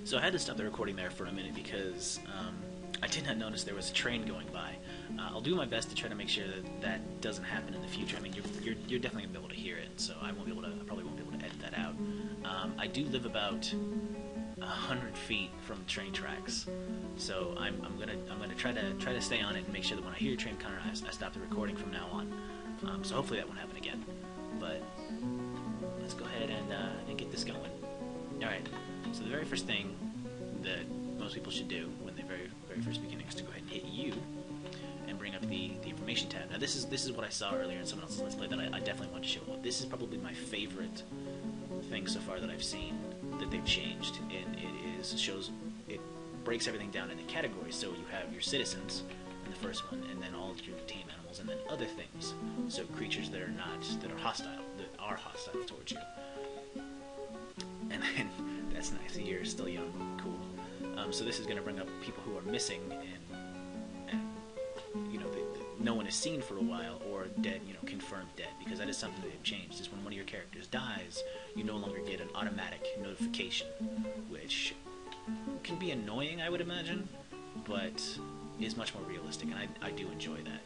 So I had to stop the recording there for a minute because I did not notice there was a train going by. I'll do my best to try to make sure that that doesn't happen in the future. I mean, you're definitely gonna be able to hear it, so I probably won't be able to edit that out. I do live about 100 feet from the train tracks, so I'm gonna try to stay on it and make sure that when I hear a train coming, I stop the recording from now on. So hopefully that won't happen again. But let's go ahead and get this going. All right. So the very first thing that most people should do when they very first beginning is to go ahead and hit U and bring up the information tab. Now this is what I saw earlier in someone else's Let's Play that I definitely want to show. This is probably my favorite thing so far that I've seen that they've changed, and it breaks everything down into categories. So you have your citizens in the first one, and then all of your tame animals, and then other things. So creatures that are hostile towards you. And then that's nice. You're still young. Cool. So this is going to bring up people who are missing and no one is seen for a while, or dead, confirmed dead, because that is something that they've changed. Is when one of your characters dies, you no longer get an automatic notification, which can be annoying, I would imagine, but is much more realistic, and I do enjoy that.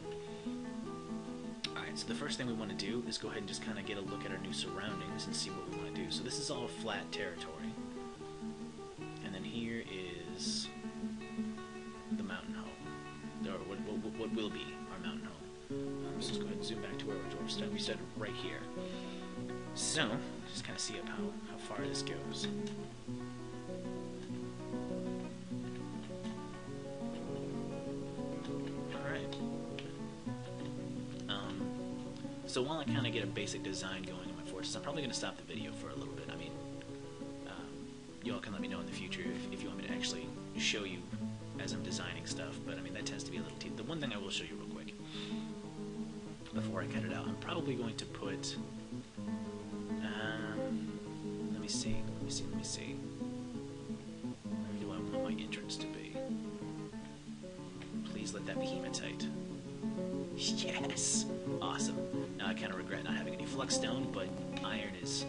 Alright, so the first thing we want to do is go ahead and just kind of get a look at our new surroundings and see what we want to do. So this is all flat territory. And then here is the mountain home. Or what will be our mountain home. Let's just go ahead and zoom back to where our dwarf started. We started right here. So, just kind of see up how far this goes. So while I kind of get a basic design going in my fortress, I'm probably going to stop the video for a little bit. I mean, you all can let me know in the future if you want me to actually show you as I'm designing stuff, but I mean, that tends to be a little tedious. The one thing I will show you real quick, before I cut it out, I'm probably going to put, let me see. Where do I want my entrance to be? Please let that be hematite. Yes! Awesome. Now I kind of regret not having any flux stone, but iron is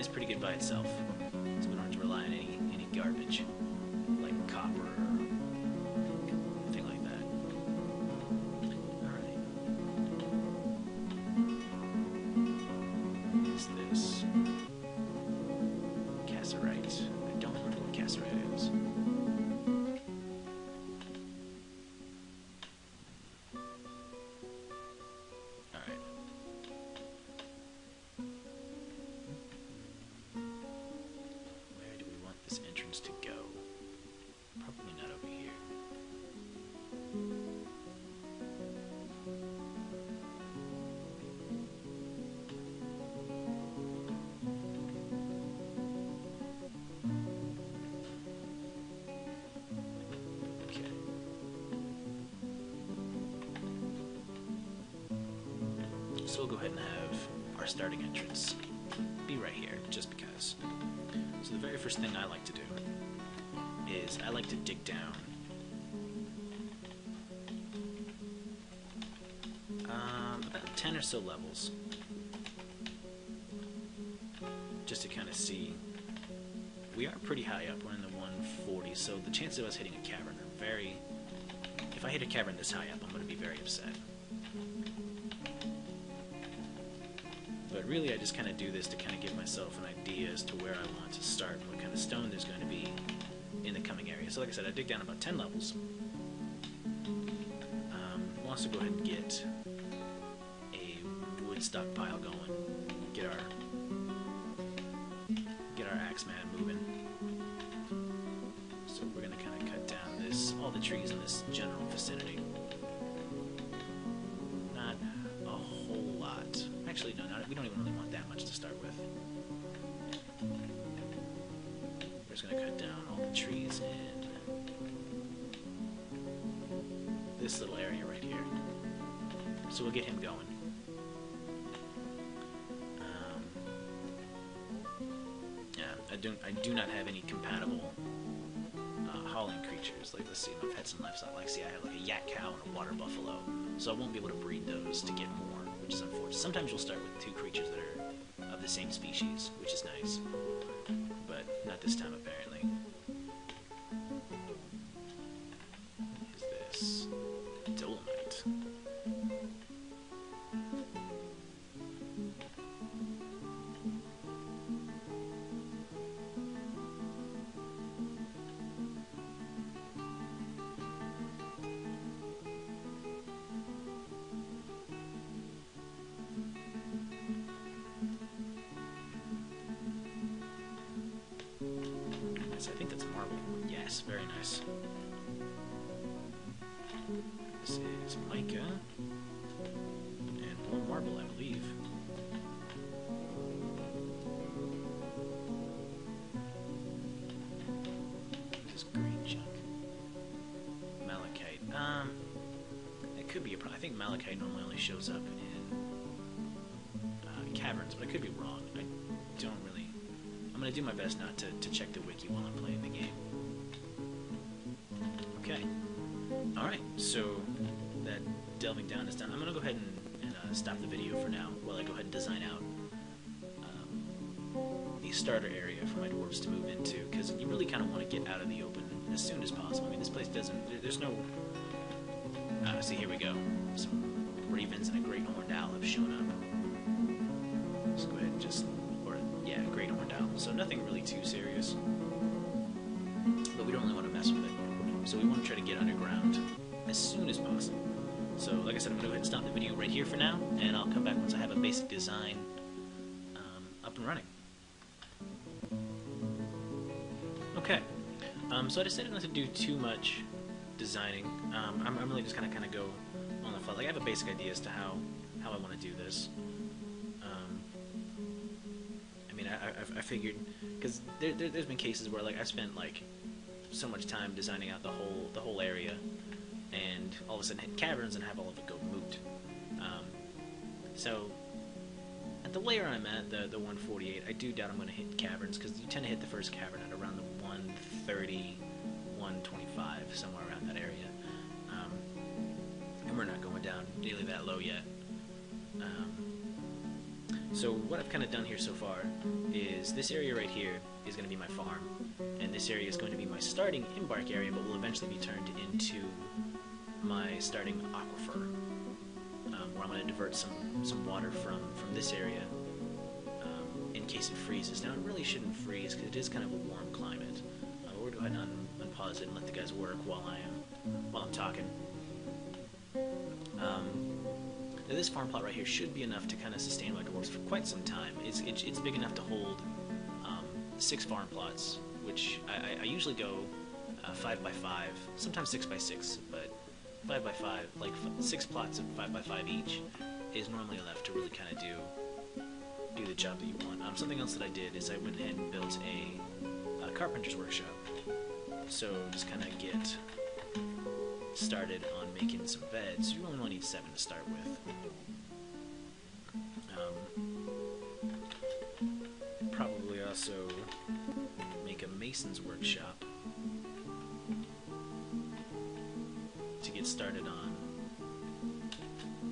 pretty good by itself, so we don't have to rely on any garbage like copper or anything like that. Alright. What is this? Casserite. I don't remember what casserite is. To go. Probably not over here. Okay. So we'll go ahead and have our starting entrance be right here, just because. So the very first thing I like to do is I like to dig down about 10 or so levels, just to kind of see. We are pretty high up, we're in the 140, so the chances of us hitting a cavern are very... If I hit a cavern this high up, I'm going to be very upset. But really I just kind of do this to kind of give myself an idea as to where I want to start and what kind of stone there's going to be in the coming area. So like I said, I dig down about 10 levels. We'll also go ahead and get a wood stockpile going. Get our axeman moving. So we're going to kind of cut down all the trees in this general vicinity. Not a whole lot. Actually, no, we don't even really want that much to start with. We're just going to cut down all the trees in this little area right here. So we'll get him going. Yeah, I do not have any compatible hauling creatures. Like, let's see, my pets and livestock. Like, see, I have like a yak cow and a water buffalo, so I won't be able to breed those to get more, which is unfortunate. Sometimes you'll start with 2 creatures that are of the same species, which is nice, but not this time apparently. Yes, very nice. This is mica and more marble, I believe. This green chunk. Malachite. It could be a problem. I think malachite normally only shows up in caverns, but I could be wrong. I don't really. I'm gonna do my best not to check the wiki while I'm playing the game. Okay. Alright, so that delving down is done. I'm gonna go ahead and stop the video for now while I go ahead and design out the starter area for my dwarves to move into, because you really kind of want to get out of the open as soon as possible. I mean, this place doesn't. There's no. See, here we go. Some ravens and a great horned owl have shown up. Let's go ahead and great horned owl. So nothing really too serious, but we don't really want to mess with it. So we want to try to get underground as soon as possible. So, like I said, I'm going to go ahead and stop the video right here for now, and I'll come back once I have a basic design up and running. Okay, so I decided not to do too much designing. I'm really just kind of go on the fly. Like, I have a basic idea as to how I want to do this. I mean, I figured, because there's been cases where like I've spent like so much time designing out the whole area, and all of a sudden hit caverns and have all of it go moot. So at the layer I'm at, the 148, I do doubt I'm going to hit caverns, because you tend to hit the first cavern at around the 130, 125, somewhere around that area. And we're not going down nearly that low yet. So what I've kind of done here so far is this area right here is going to be my farm, and this area is going to be my starting embark area, but will eventually be turned into my starting aquifer, where I'm going to divert some water from this area in case it freezes. Now, it really shouldn't freeze because it is kind of a warm climate. We're going to go ahead and unpause it and let the guys work while I'm talking. Now this farm plot right here should be enough to kind of sustain my dwarves for quite some time. It's big enough to hold 6 farm plots, which I usually go 5 by 5, sometimes 6 by 6, but 5 by 5, like 6 plots of 5 by 5 each, is normally enough to really kind of do the job that you want. Something else that I did is I went ahead and built a carpenter's workshop. So just kind of get started on making some beds. You only need 7 to start with. Probably also make a mason's workshop to get started on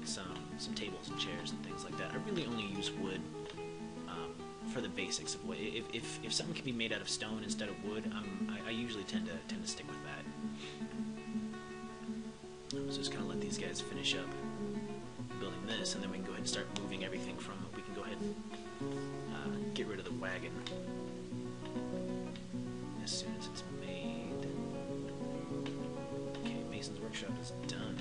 some tables and chairs and things like that. I really only use wood for the basics of wood. If something can be made out of stone instead of wood, I usually tend to stick with that. So just kind of let these guys finish up building this, and then we can go ahead and start moving everything from. We can go ahead and get rid of the wagon as soon as it's made. Okay, Mason's workshop is done.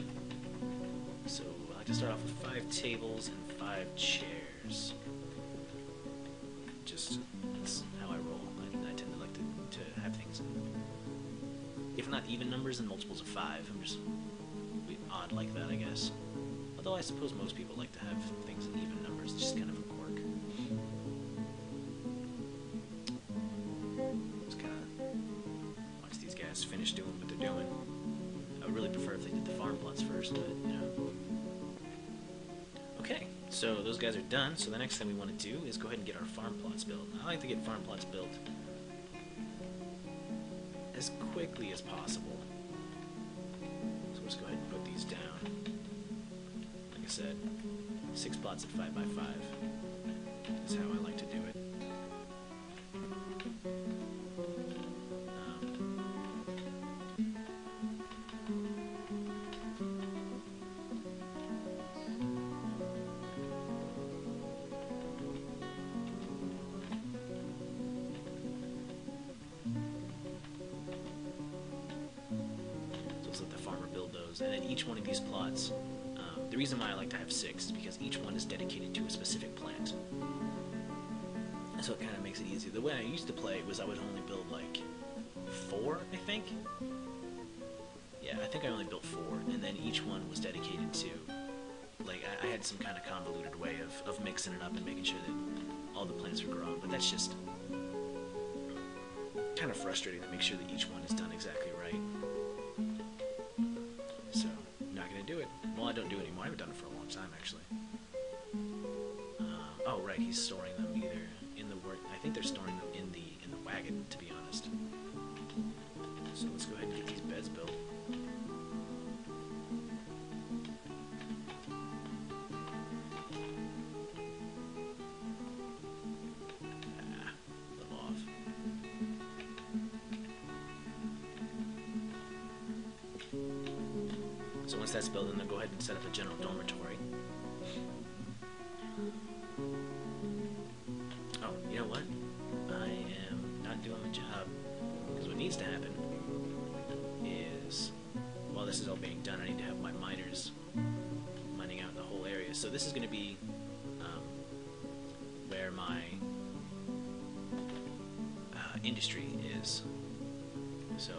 So I like to start off with 5 tables and 5 chairs. Just that's how I roll. I tend to like to have things in, if not even numbers, in multiples of 5. I'm just odd like that, I guess. Although I suppose most people like to have things in even numbers. It's just kind of a quirk. Just kind of watch these guys finish doing what they're doing. I would really prefer if they did the farm plots first, but, you know. Okay, so those guys are done. So the next thing we want to do is go ahead and get our farm plots built. I like to get farm plots built as quickly as possible. So let's go ahead and put these down. Like I said, 6 plots at 5 by 5 is how I like to do it. And then each one of these plots, the reason why I like to have 6 is because each one is dedicated to a specific plant. And so it kind of makes it easy. The way I used to play was I would only build like 4, I think. Yeah, I think I only built 4, and then each one was dedicated to, like, I had some kind of convoluted way of mixing it up and making sure that all the plants were grown, but that's just kind of frustrating to make sure that each one is done exactly right. So, not going to do it. Well, I don't do it anymore. I haven't done it for a long time, actually. Oh, right, he's storing them either in the work. I think they're storing them in the wagon, to be honest. So let's go ahead and get these beds built. A little off. So once that's built, then go ahead and set up a general dormitory. Oh, you know what? I am not doing my job. Because what needs to happen is, while this is all being done, I need to have my miners mining out the whole area. So this is going to be where my industry is. So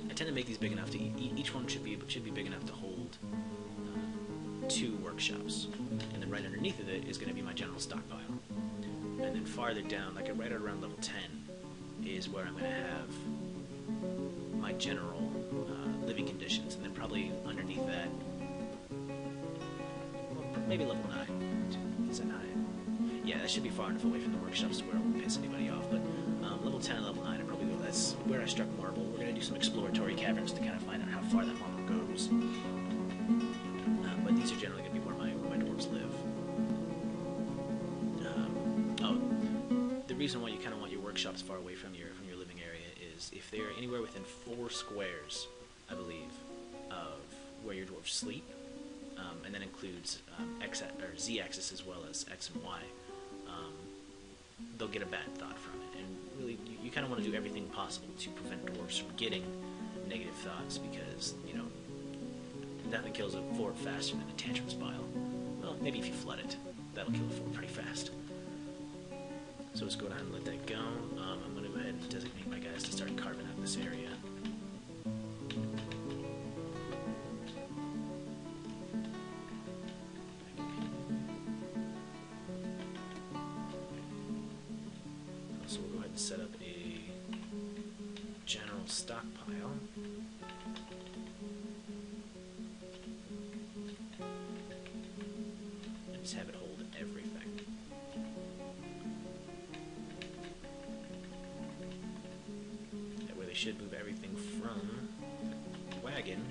I tend to make these big enough to each one should be big enough to hold 2 workshops, and then right underneath of it is going to be my general stockpile. And then farther down, like right around level 10, is where I'm going to have my general living conditions, and then probably underneath that, well, maybe level 9. Is that 9? Yeah, that should be far enough away from the workshops to where it won't piss anybody off, but level 10 and level 9 I probably go. That's where I struck marble. We're going to do some exploratory caverns to kind of find out how far that marble goes. But these are generally going to be where my dwarves live. The reason why you kind of want your workshops far away from your living area is if they're anywhere within 4 squares, I believe, of where your dwarves sleep, and that includes z-axis as well as x and y, they'll get a bad thought from it. And really, you kind of want to do everything possible to prevent dwarves from getting negative thoughts, because, you know, nothing kills a fort faster than a tantrum spile. Well, maybe if you flood it, that'll kill a fort pretty fast. So let's go down and let that go. I'm going to go ahead and designate my guys to start carving out this area. So we'll go ahead and set up a general stockpile. And just have it hold everything. That way they should move everything from the wagon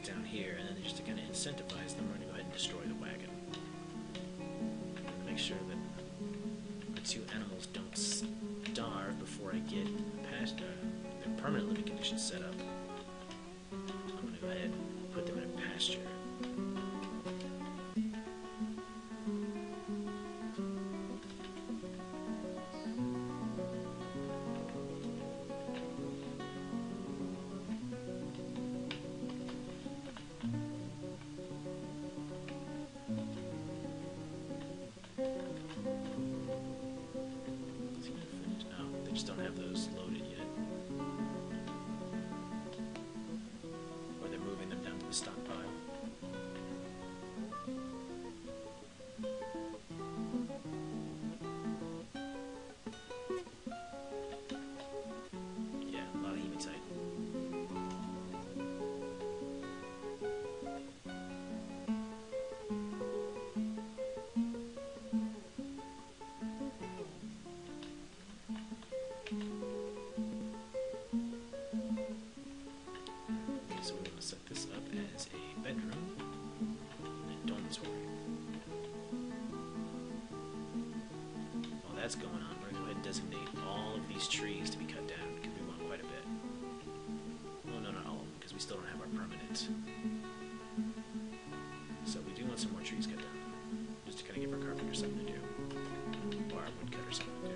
down here, and then just to kind of incentivize them, we're going to go ahead and destroy the wagon. And make sure that the 2 animals don't starve before I get past their permanent living conditions set up. I'm going to go ahead and put them in a pasture. Don't have those loaded yet. Or they're moving them down to the stockpile. Yeah, a lot of hematite. So we're going to set this up as a bedroom and a dormitory. While that's going on, we're going to go ahead and designate all of these trees to be cut down, because we want quite a bit. Well, no, not all of them, because we still don't have our permanent. So we do want some more trees cut down, just to kind of give our carpenter something to do, or our woodcutter something to do.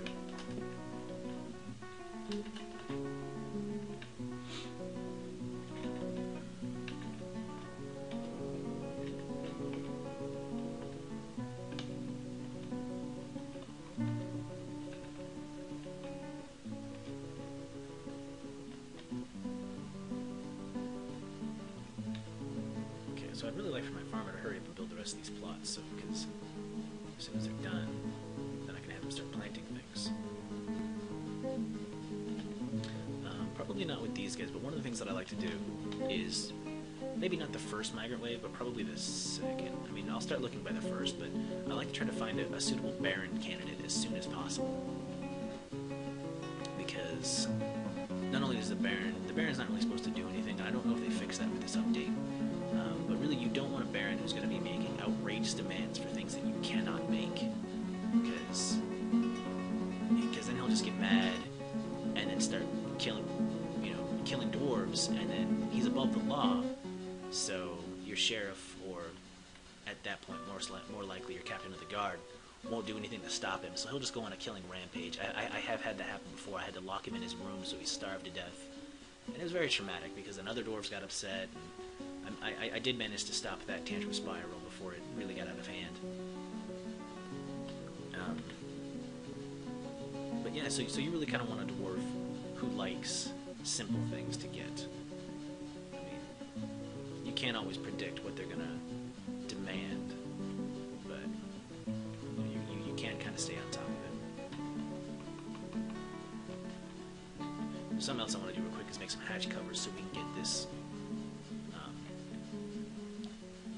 So I'd really like for my farmer to hurry up and build the rest of these plots, so because as soon as they're done, then I can have them start planting things. Probably not with these guys, but one of the things that I like to do is maybe not the first migrant wave, but probably the second. I mean, I'll start looking by the first, but I like to try to find a suitable Baron candidate as soon as possible. Because not only does the Baron's not really supposed to do anything, and I don't know if they fixed that with this update, but really you don't want a Baron who's going to be making outrageous demands for things that you cannot make. Because then he'll just get mad and then start killing dwarves, and then he's above the law, so your sheriff, or at that point more likely your captain of the guard, won't do anything to stop him, so he'll just go on a killing rampage. I have had that happen before. I had to lock him in his room so he starved to death, and it was very traumatic because then other dwarves got upset, and I did manage to stop that tantrum spiral before it really got out of hand. But yeah, so you really kind of want a dwarf who likes simple things to get. I mean, you can't always predict what they're gonna demand, but you can kind of stay on top of it. Something else I want to do real quick is make some hatch covers so we can get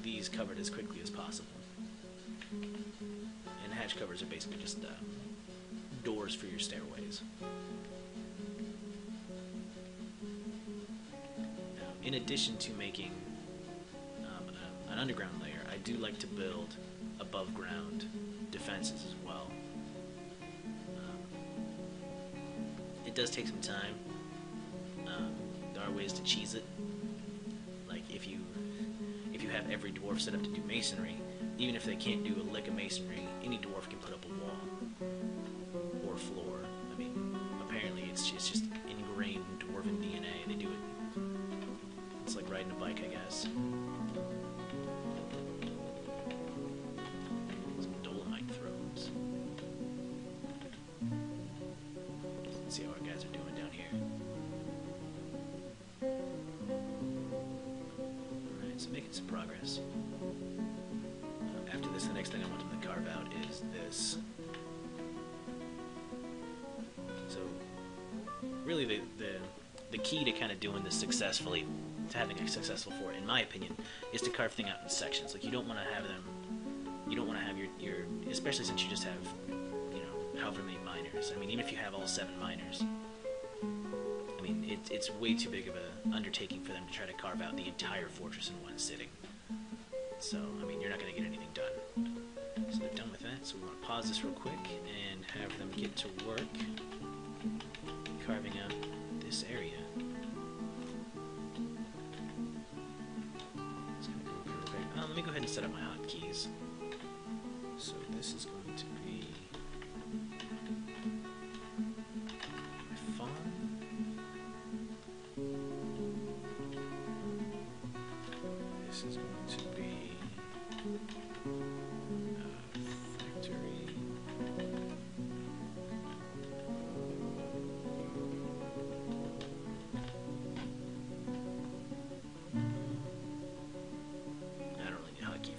these covered as quickly as possible. And hatch covers are basically just doors for your stairways. In addition to making an underground layer, I do like to build above ground defenses as well. It does take some time. There are ways to cheese it. Like if you have every dwarf set up to do masonry, even if they can't do a lick of masonry, any dwarf can put up a wall or a floor. I mean, apparently it's just ingrained dwarven DNA. They do it. It's like riding a bike, I guess. Some dolomite throws. Let's see how our guys are doing down here. Alright, so making some progress. After this, the next thing I want them to carve out is this. So, really the key to kind of doing this successfully, to having a successful fort, in my opinion, is to carve things out in sections. Like, you don't want to have your especially since you just have, however many miners. I mean, even if you have all 7 miners, I mean, it's way too big of an undertaking for them to try to carve out the entire fortress in one sitting. So, I mean, you're not going to get anything done. So they're done with that, so we want to pause this real quick and have them get to work carving out this area. Let me go ahead and set up my hotkeys. So this is going to be my farm. This is going to be a factory.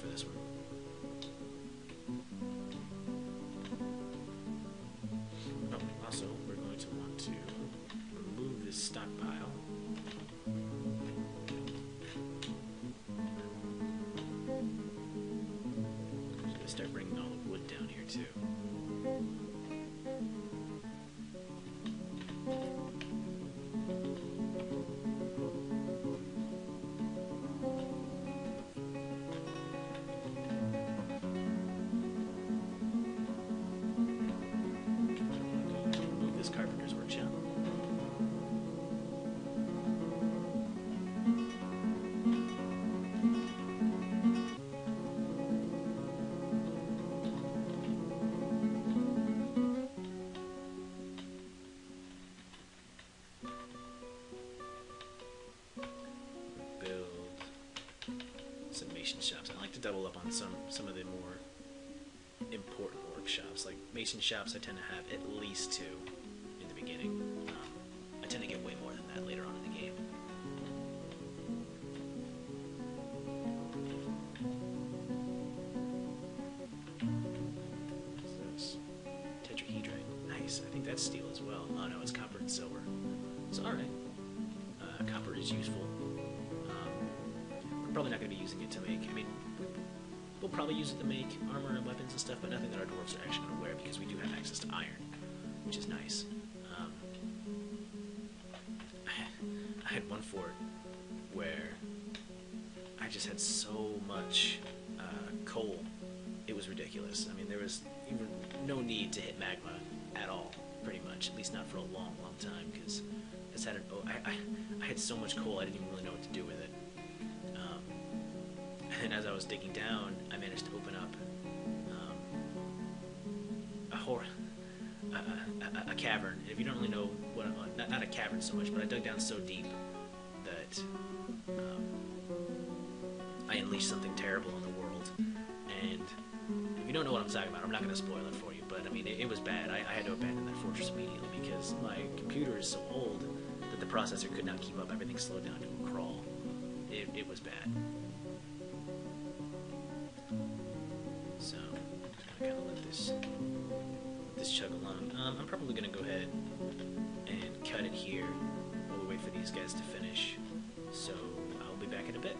For this one. Oh, also, we're going to want to remove this stockpile. I'm going to start bringing all the wood down here too. Shops. I like to double up on some of the more important workshops. Like mason shops, I tend to have at least 2 in the beginning. I tend to get way more than that later on in the game. nice. I think that's steel as well. Oh no, it's copper and silver. So alright. Copper is useful. We're probably not going to be using it to make... I mean, we'll probably use it to make armor and weapons and stuff, but nothing that our dwarves are actually going to wear because we do have access to iron, which is nice. I had one fort where I just had so much coal. It was ridiculous. I mean, there was even no need to hit magma at all, pretty much. At least not for a long, long time, because I had so much coal I didn't even really know what to do with it. And as I was digging down, I managed to open up a cavern. If you don't really know what, not a cavern so much, but I dug down so deep that I unleashed something terrible in the world. And if you don't know what I'm talking about, I'm not going to spoil it for you. But I mean, it was bad. I had to abandon that fortress immediately because my computer is so old that the processor could not keep up. Everything slowed down to a crawl. It was bad. So I'm kind of let this chug along. I'm probably going to go ahead and cut it here while we wait for these guys to finish. So I'll be back in a bit.